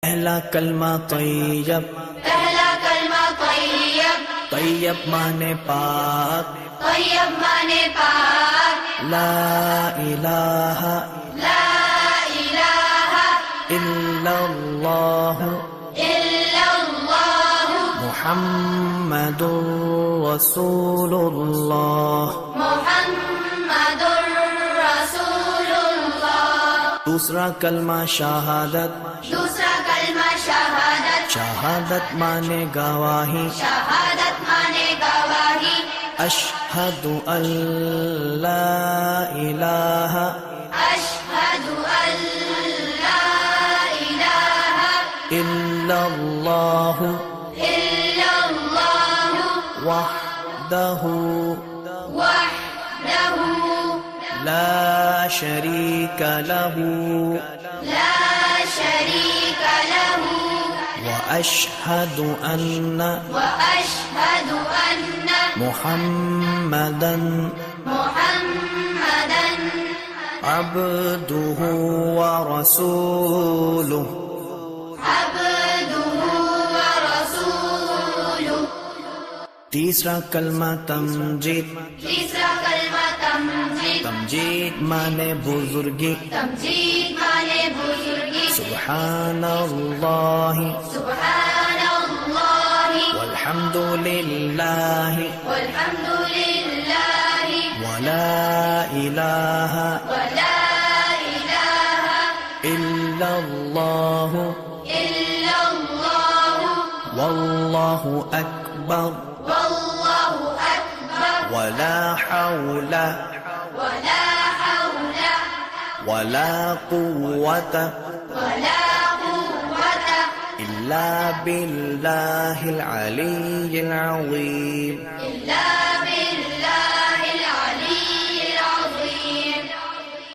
پہلا کلمہ طیب، پہلا کلمہ طیب، طیب مانے پاک، طیب مانے پاک، لا الہ لا الہ الا اللہ الا اللہ محمد رسول اللہ۔ محمد رسول اللہ۔ دوسرا کلمہ شہادت، دوسرا کلمہ شہادت، شہادت مانے گواہی، شہادت مانے گواہی، اشہد ان لا الہ اشہد ان لا الہ الا اللہ الا اللہ وحدہ وحدہ لا شریک لہ لا شریک لہ واشہد ان واشہد ان محمدا محمدا عبدہ ورسولہ۔ عبدہ ورسولہ۔ تیسرا کلمہ تمجید، تیسرا کلمہ تمجید، تمجید مانے بزرگی، تمجید مانے بزرگی، سبحان اللہ سبحان اللہ والحمد للہ والحمد للہ ولا الہ ولا الہ الا اللہ الا اللہ واللہ اکبر واللہ اکبر ولا حول ولا حول ولا قوة ولا قوة الا باللہ العلی العظیم۔ إلا بالله